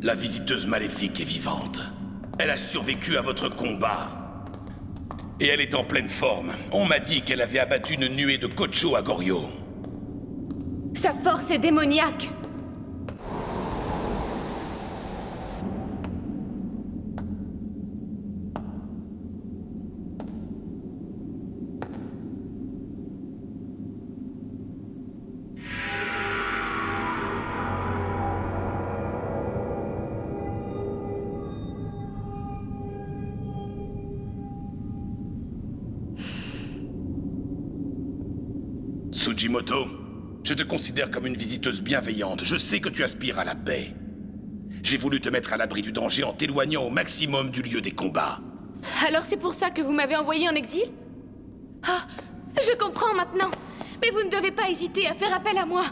La visiteuse maléfique est vivante. Elle a survécu à votre combat. Et elle est en pleine forme. On m'a dit qu'elle avait abattu une nuée de Kocho à Goryo. Sa force est démoniaque. Tsujimoto, je te considère comme une visiteuse bienveillante. Je sais que tu aspires à la paix. J'ai voulu te mettre à l'abri du danger en t'éloignant au maximum du lieu des combats. Alors c'est pour ça que vous m'avez envoyé en exil? Ah, je comprends maintenant. Mais vous ne devez pas hésiter à faire appel à moi.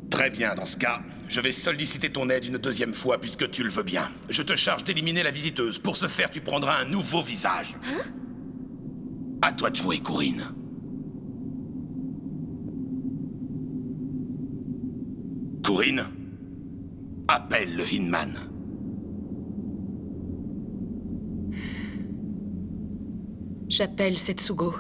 Très bien, dans ce cas, je vais solliciter ton aide une deuxième fois puisque tu le veux bien. Je te charge d'éliminer la visiteuse. Pour ce faire, tu prendras un nouveau visage. Hein? À toi de jouer, Corinne. Corinne, appelle le Hinman. J'appelle Setsugo.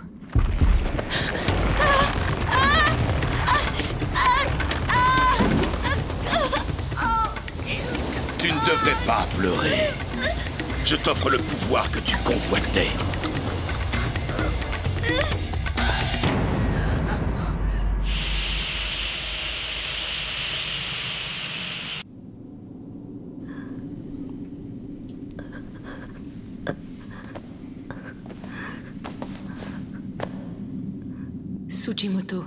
Tu ne devrais pas pleurer. Je t'offre le pouvoir que tu convoitais. Tsujimoto,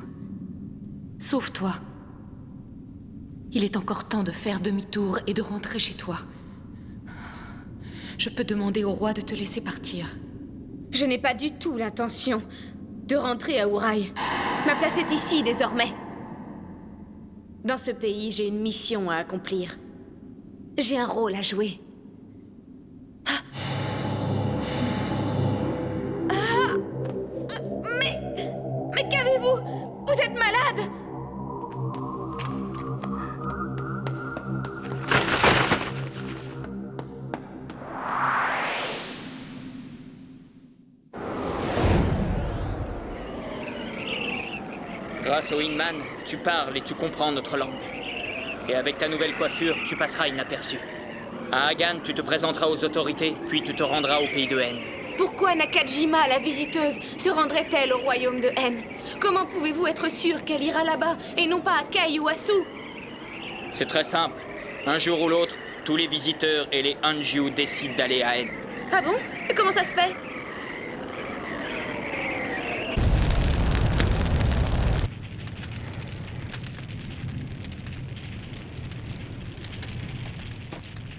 sauve-toi. Il est encore temps de faire demi-tour et de rentrer chez toi. Je peux demander au roi de te laisser partir. Je n'ai pas du tout l'intention de rentrer à Ourai. Ma place est ici désormais. Dans ce pays, j'ai une mission à accomplir. J'ai un rôle à jouer. Mais qu'avez-vous? Vous êtes malade? Grâce au Hinman, tu parles et tu comprends notre langue. Et avec ta nouvelle coiffure, tu passeras inaperçu. À Hagan, tu te présenteras aux autorités, puis tu te rendras au pays de End. Pourquoi Nakajima, la visiteuse, se rendrait-elle au royaume de Hen? Comment pouvez-vous être sûr qu'elle ira là-bas et non pas à Kai ou à Su? C'est très simple. Un jour ou l'autre, tous les visiteurs et les Hanju décident d'aller à Hen. Ah bon? Et comment ça se fait?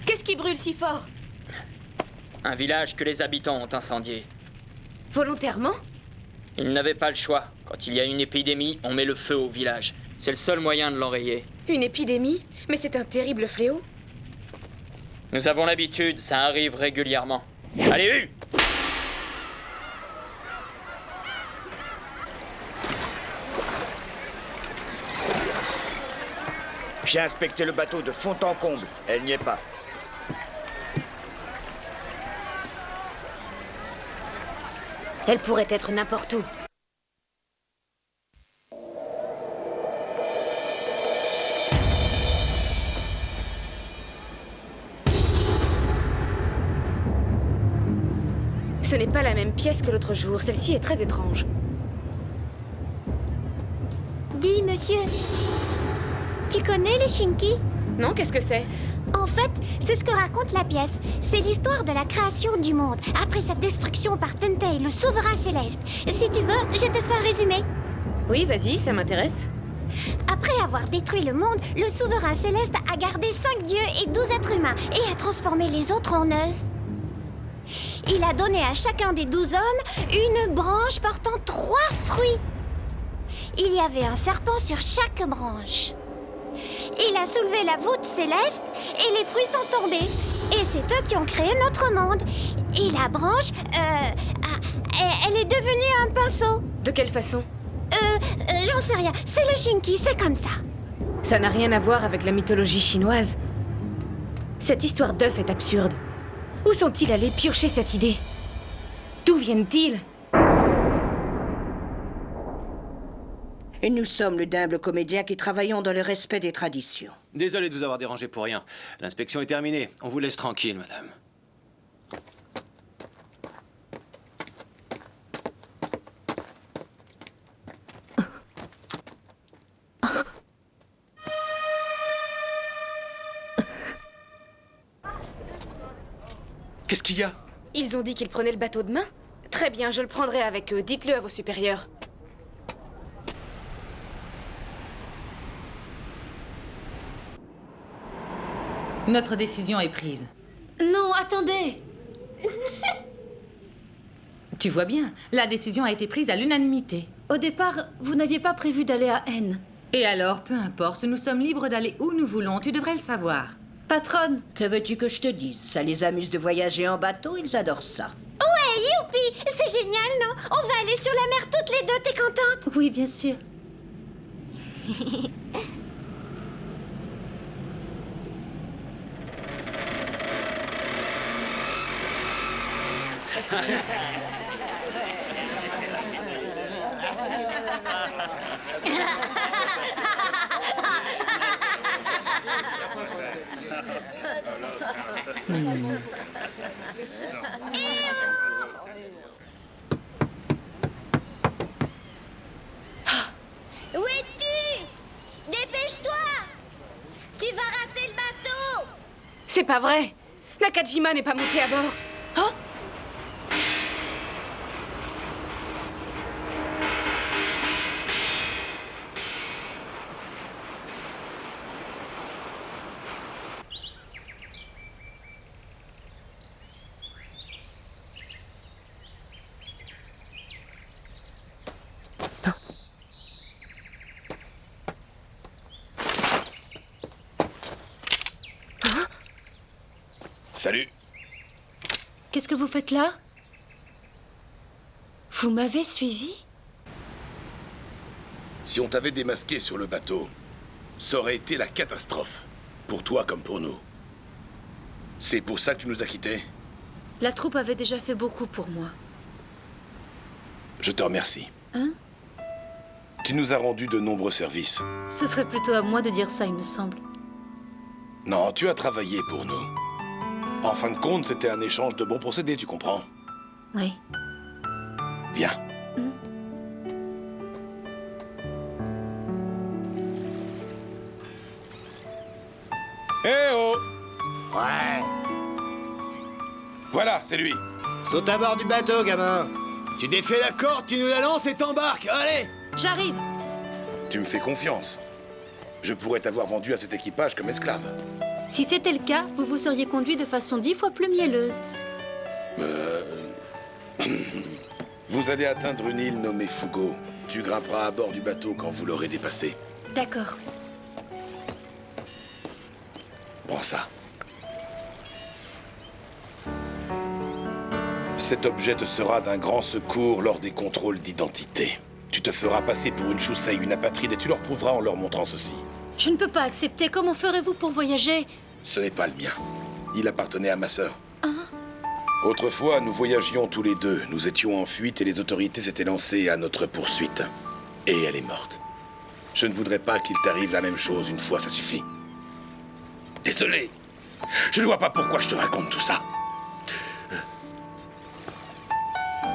Qu'est-ce qui brûle si fort? Un village que les habitants ont incendié. Volontairement? Ils n'avaient pas le choix. Quand il y a une épidémie, on met le feu au village. C'est le seul moyen de l'enrayer. Une épidémie? Mais c'est un terrible fléau. Nous avons l'habitude, ça arrive régulièrement. Allez, Hu! J'ai inspecté le bateau de fond en comble. Elle n'y est pas. Elle pourrait être n'importe où. Ce n'est pas la même pièce que l'autre jour. Celle-ci est très étrange. Dis, monsieur, tu connais les Shinki? Non, qu'est-ce que c'est? En fait, c'est ce que raconte la pièce. C'est l'histoire de la création du monde, après sa destruction par Tentei, le souverain céleste. Si tu veux, je te fais un résumé. Oui, vas-y, ça m'intéresse. Après avoir détruit le monde, le souverain céleste a gardé 5 dieux et 12 êtres humains et a transformé les autres en 9. Il a donné à chacun des 12 hommes une branche portant 3 fruits. Il y avait un serpent sur chaque branche. Il a soulevé la voûte céleste et les fruits sont tombés. Et c'est eux qui ont créé notre monde. Et la branche, elle est devenue un pinceau. De quelle façon? J'en sais rien. C'est le Shinki, c'est comme ça. Ça n'a rien à voir avec la mythologie chinoise. Cette histoire d'œuf est absurde. Où sont-ils allés piocher cette idée? D'où viennent-ils? Et nous sommes le d'humbles comédiens qui travaillons dans le respect des traditions. Désolé de vous avoir dérangé pour rien. L'inspection est terminée. On vous laisse tranquille, madame. Qu'est-ce qu'il y a? Ils ont dit qu'ils prenaient le bateau demain? Très bien, je le prendrai avec eux. Dites-le à vos supérieurs. Notre décision est prise. Non, attendez! Tu vois bien, la décision a été prise à l'unanimité. Au départ, vous n'aviez pas prévu d'aller à N. Et alors, peu importe, nous sommes libres d'aller où nous voulons, tu devrais le savoir. Patronne! Que veux-tu que je te dise? Ça les amuse de voyager en bateau, ils adorent ça. Ouais, youpi! C'est génial, non? On va aller sur la mer toutes les deux, t'es contente? Oui, bien sûr. Où es-tu? Dépêche-toi! Tu vas rater le bateau! C'est pas vrai! Nakajima n'est pas monté à bord. Oh! Salut. Qu'est-ce que vous faites là? Vous m'avez suivi? Si on t'avait démasqué sur le bateau, ça aurait été la catastrophe. Pour toi comme pour nous. C'est pour ça que tu nous as quittés? La troupe avait déjà fait beaucoup pour moi. Je te remercie. Hein? Tu nous as rendu de nombreux services. Ce serait plutôt à moi de dire ça, il me semble. Non, tu as travaillé pour nous. En fin de compte, c'était un échange de bons procédés, tu comprends? Oui. Viens. Eh oh! Ouais. Voilà, c'est lui. Saute à bord du bateau, gamin. Tu défais la corde, tu nous la lances et t'embarques. Allez! J'arrive! Tu me fais confiance. Je pourrais t'avoir vendu à cet équipage comme esclave. Si c'était le cas, vous vous seriez conduit de façon 10 fois plus mielleuse. Vous allez atteindre une île nommée Fugo. Tu grimperas à bord du bateau quand vous l'aurez dépassé. D'accord. Prends ça. Cet objet te sera d'un grand secours lors des contrôles d'identité. Tu te feras passer pour une Shusei, une apatride, et tu leur prouveras en leur montrant ceci. Je ne peux pas accepter. Comment ferez-vous pour voyager? Ce n'est pas le mien. Il appartenait à ma sœur. Autrefois, nous voyagions tous les deux. Nous étions en fuite et les autorités s'étaient lancées à notre poursuite. Et elle est morte. Je ne voudrais pas qu'il t'arrive la même chose une fois, ça suffit. Désolé. Je ne vois pas pourquoi je te raconte tout ça.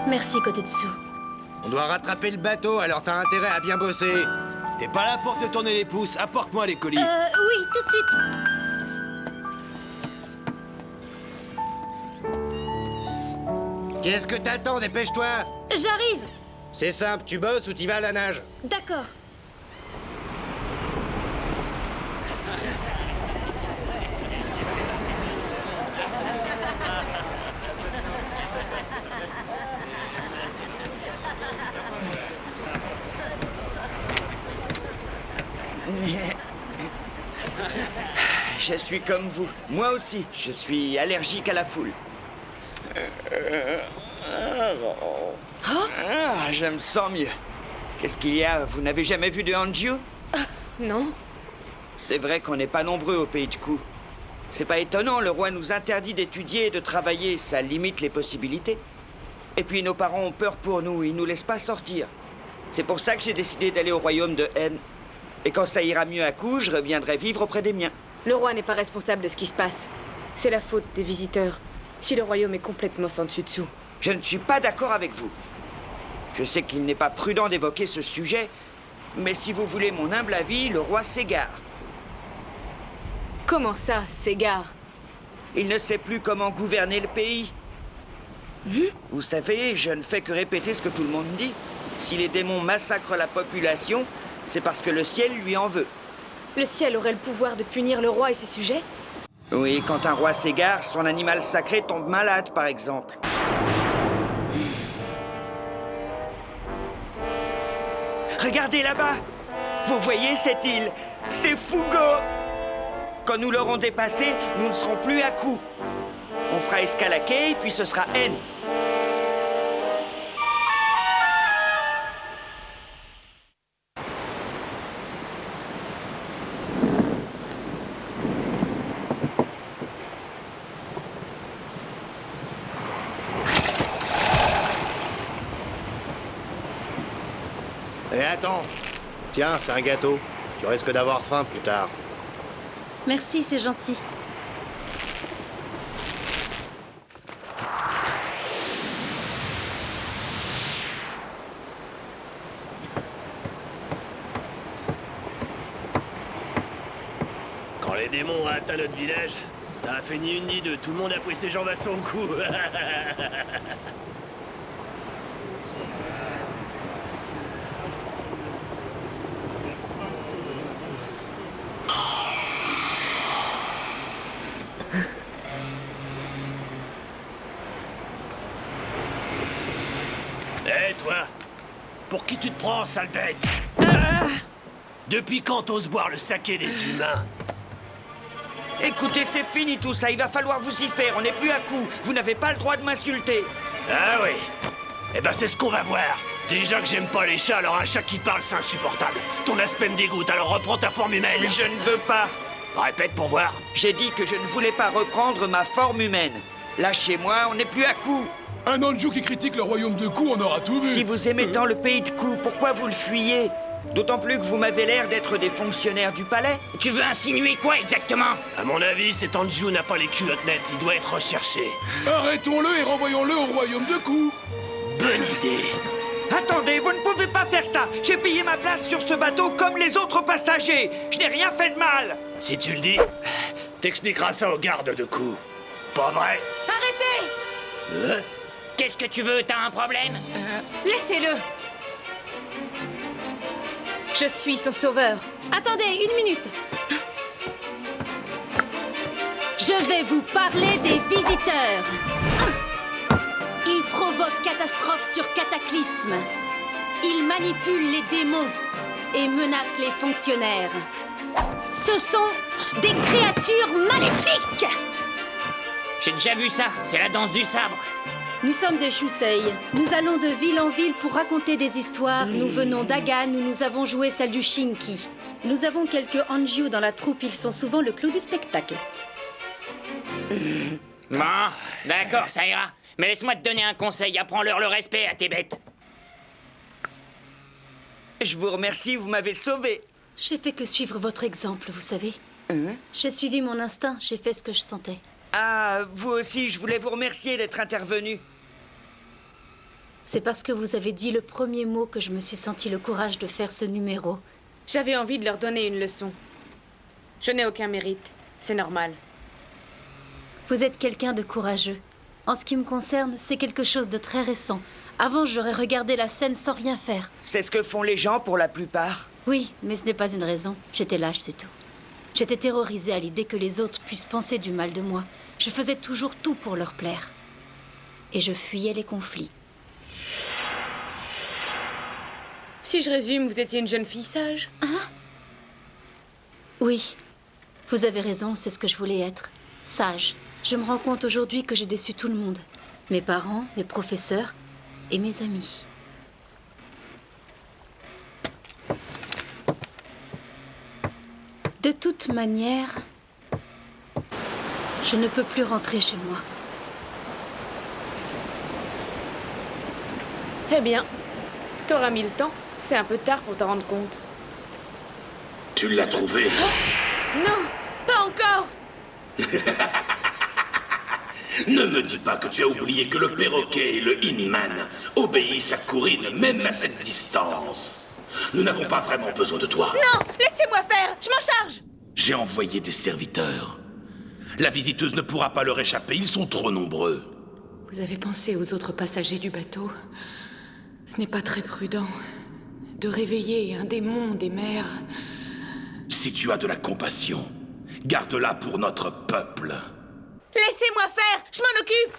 Merci, Kotetsu. On doit rattraper le bateau, alors t'as intérêt à bien bosser. T'es pas là pour te tourner les pouces. Apporte-moi les colis. Oui, tout de suite. Qu'est-ce que t'attends? Dépêche-toi. J'arrive! C'est simple, tu bosses ou t'y vas à la nage? D'accord. Je suis comme vous. Moi aussi, je suis allergique à la foule. Ah, je me sens mieux. Qu'est-ce qu'il y a? Vous n'avez jamais vu de Hanju? Non. C'est vrai qu'on n'est pas nombreux au Pays de Cou. C'est pas étonnant, le roi nous interdit d'étudier et de travailler, ça limite les possibilités. Et puis nos parents ont peur pour nous, ils nous laissent pas sortir. C'est pour ça que j'ai décidé d'aller au royaume de N. Et quand ça ira mieux à Cou, je reviendrai vivre auprès des miens. Le roi n'est pas responsable de ce qui se passe. C'est la faute des visiteurs. Si le royaume est complètement sans dessus-dessous. Je ne suis pas d'accord avec vous. Je sais qu'il n'est pas prudent d'évoquer ce sujet, mais si vous voulez mon humble avis, le roi s'égare. Comment ça, s'égare? Il ne sait plus comment gouverner le pays. Vous savez, je ne fais que répéter ce que tout le monde dit. Si les démons massacrent la population, c'est parce que le ciel lui en veut. Le ciel aurait le pouvoir de punir le roi et ses sujets? Oui, quand un roi s'égare, son animal sacré tombe malade, par exemple. Regardez là-bas! Vous voyez cette île? C'est Fougo! Quand nous l'aurons dépassé, nous ne serons plus à Cou. On fera escale à Kay, puis ce sera N. Et attends. Tiens, c'est un gâteau. Tu risques d'avoir faim plus tard. Merci, c'est gentil. Quand les démons ont atteint notre village, ça a fait ni une ni deux. Tout le monde a pris ses jambes à son cou. Hé, toi! Pour qui tu te prends, sale bête? Depuis quand t'oses boire le saké des humains? Écoutez, c'est fini tout ça, il va falloir vous y faire, on n'est plus à Cou. Vous n'avez pas le droit de m'insulter. Ah oui. Eh ben c'est ce qu'on va voir. Déjà que j'aime pas les chats, alors un chat qui parle, c'est insupportable. Ton aspect me dégoûte, alors reprends ta forme humaine. Je ne veux pas. Répète pour voir. J'ai dit que je ne voulais pas reprendre ma forme humaine. Là, chez moi, on n'est plus à Cou. Un Anju qui critique le royaume de Cou, on aura tout vu. Si vous aimez tant le pays de Cou, pourquoi vous le fuyez? D'autant plus que vous m'avez l'air d'être des fonctionnaires du palais. Tu veux insinuer quoi exactement? À mon avis, cet Anju n'a pas les culottes nettes, il doit être recherché. Arrêtons-le et renvoyons-le au royaume de Cou. Bonne idée. Attendez, vous ne pouvez pas faire ça. J'ai payé ma place sur ce bateau comme les autres passagers. Je n'ai rien fait de mal. Si tu le dis, t'expliqueras ça aux gardes de Cou. Pas vrai? Arrêtez! Qu'est-ce que tu veux? T'as un problème? Laissez-le! Je suis son sauveur. Attendez, une minute. Je vais vous parler des visiteurs. Ils provoquent catastrophe sur cataclysme. Ils manipulent les démons et menacent les fonctionnaires. Ce sont des créatures maléfiques. J'ai déjà vu ça, c'est la danse du sabre. Nous sommes des Shusei. Nous allons de ville en ville pour raconter des histoires. Nous venons d'Agan où nous avons joué celle du Shinki. Nous avons quelques Anju dans la troupe, ils sont souvent le clou du spectacle. Bon, d'accord, ça ira. Mais laisse-moi te donner un conseil, apprends-leur le respect à tes bêtes. Je vous remercie, vous m'avez sauvé. J'ai fait que suivre votre exemple, vous savez. J'ai suivi mon instinct, j'ai fait ce que je sentais. Ah, vous aussi, je voulais vous remercier d'être intervenu. C'est parce que vous avez dit le premier mot que je me suis senti le courage de faire ce numéro. J'avais envie de leur donner une leçon. Je n'ai aucun mérite, c'est normal. Vous êtes quelqu'un de courageux. En ce qui me concerne, c'est quelque chose de très récent. Avant, j'aurais regardé la scène sans rien faire. C'est ce que font les gens pour la plupart. Oui, mais ce n'est pas une raison. J'étais lâche, c'est tout. J'étais terrorisée à l'idée que les autres puissent penser du mal de moi. Je faisais toujours tout pour leur plaire. Et je fuyais les conflits. Si je résume, vous étiez une jeune fille sage? Oui, vous avez raison, c'est ce que je voulais être. Sage. Je me rends compte aujourd'hui que j'ai déçu tout le monde. Mes parents, mes professeurs et mes amis. De toute manière, je ne peux plus rentrer chez moi. Eh bien, t'auras mis le temps. C'est un peu tard pour t'en rendre compte. Tu l'as trouvé? Non, pas encore. Ne me dis pas que tu as oublié que le perroquet et le Inman obéissent à Corinne, même à cette distance. Nous n'avons pas vraiment besoin de toi. Non, laissez-moi faire, je m'en charge. J'ai envoyé des serviteurs. La visiteuse ne pourra pas leur échapper, ils sont trop nombreux. Vous avez pensé aux autres passagers du bateau? Ce n'est pas très prudent de réveiller un démon des mers. Si tu as de la compassion, garde-la pour notre peuple. Laissez-moi faire, je m'en occupe.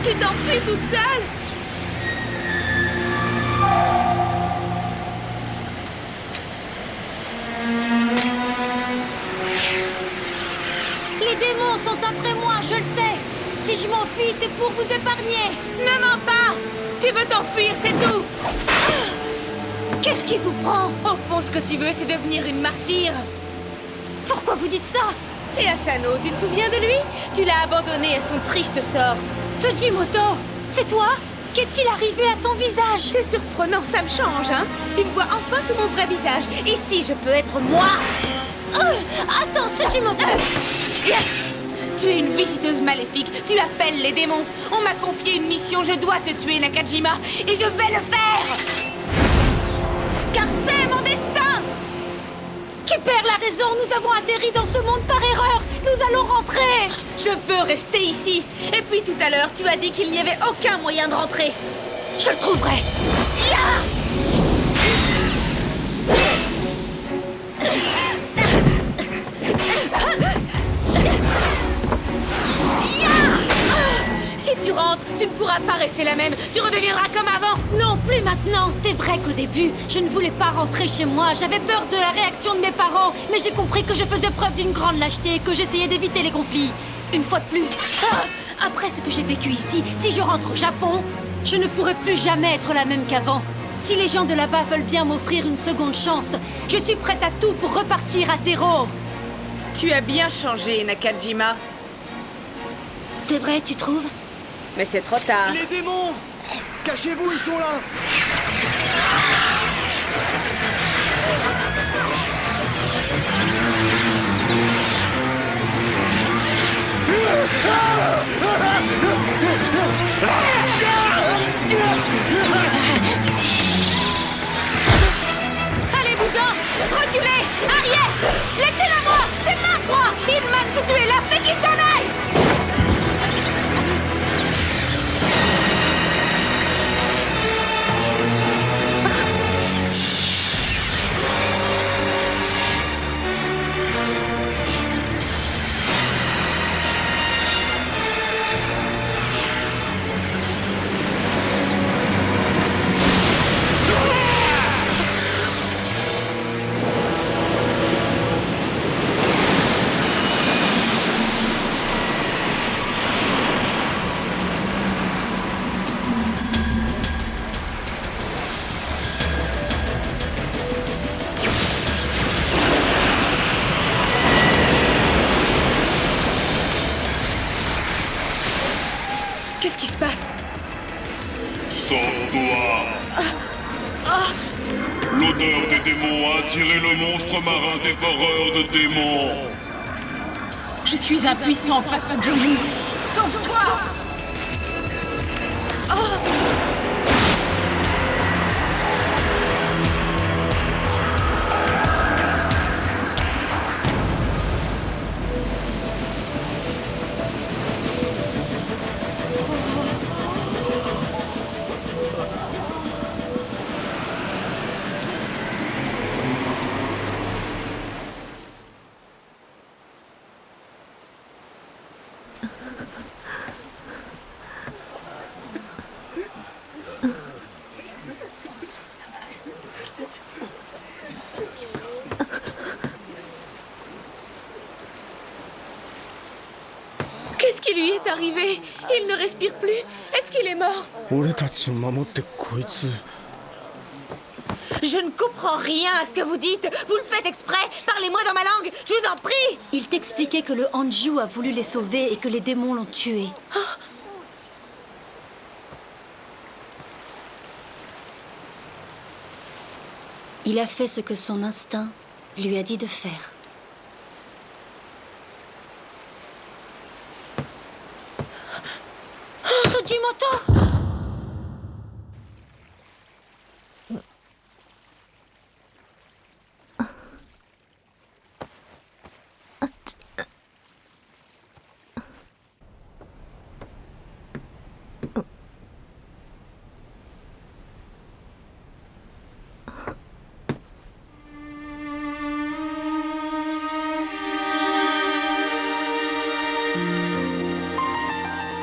Tu t'enfuis toute seule? Les démons sont après moi, je le sais. Si je m'enfuis, c'est pour vous épargner. Ne mens pas. Tu veux t'enfuir, c'est tout. Qu'est-ce qui vous prend? Au fond, ce que tu veux, c'est devenir une martyre. Pourquoi vous dites ça? Et Asano, tu te souviens de lui? Tu l'as abandonné à son triste sort. Sujimoto, c'est toi? Qu'est-il arrivé à ton visage? C'est surprenant, ça me change, hein? Tu me vois enfin sous mon vrai visage. Ici, je peux être moi. Attends, Sujimoto! Tu es une visiteuse maléfique, tu appelles les démons. On m'a confié une mission, je dois te tuer, Nakajima. Et je vais le faire! Car c'est mon destin! Tu perds la raison, nous avons atterri dans ce monde par erreur. Nous allons rentrer. Je veux rester ici. Et puis tout à l'heure, tu as dit qu'il n'y avait aucun moyen de rentrer. Je le trouverai. Si tu rentres, tu ne pourras pas rester la même. Tu redeviendras comme avant. Non, plus maintenant. C'est vrai qu'au début, je ne voulais pas rentrer chez moi. J'avais peur de la réaction de mes parents. Mais j'ai compris que je faisais preuve d'une grande lâcheté et que j'essayais d'éviter les conflits. Une fois de plus. Après ce que j'ai vécu ici, si je rentre au Japon, je ne pourrai plus jamais être la même qu'avant. Si les gens de là-bas veulent bien m'offrir une seconde chance, je suis prête à tout pour repartir à zéro. Tu as bien changé, Nakajima. C'est vrai, tu trouves? Mais c'est trop tard. Les démons! Cachez-vous, ils sont là! Allez-vous-en! Reculez! Arrière! Laissez-la moi! C'est ma proie! Ilman, si tu es là, fais qu'il s'en aille! Qu'est-ce qui se passe? Sauve-toi! L'odeur des démons a attiré le monstre marin dévoreur de démons. Je suis impuissant face à Johnny. Sauve-toi! arrivé? Il ne respire plus. Est-ce qu'il est mort? Je ne comprends rien à ce que vous dites. Vous le faites exprès. Parlez-moi dans ma langue, je vous en prie. Il t'expliquait que le Hanju a voulu les sauver et que les démons l'ont tué. Il a fait ce que son instinct lui a dit de faire. Sujimoto!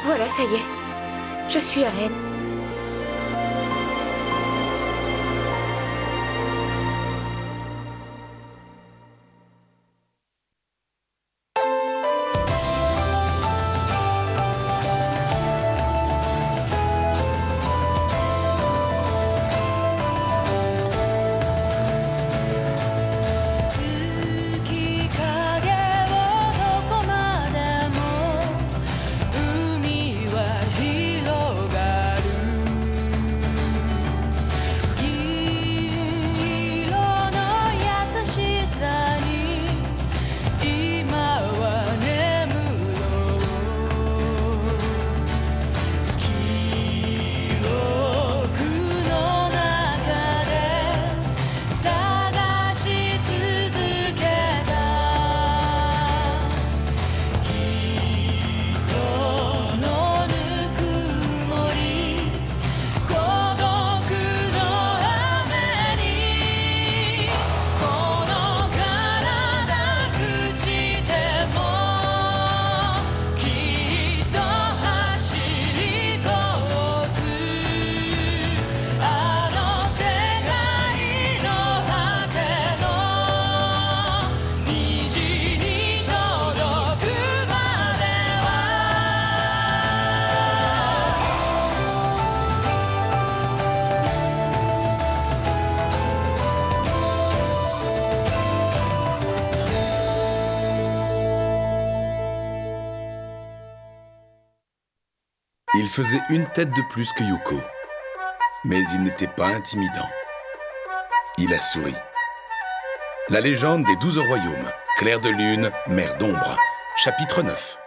Voilà, ça y est. Je suis reine. Il faisait une tête de plus que Yuko. Mais il n'était pas intimidant. Il a souri. La légende des 12 royaumes. Clair de lune, mer d'ombre. Chapitre 9.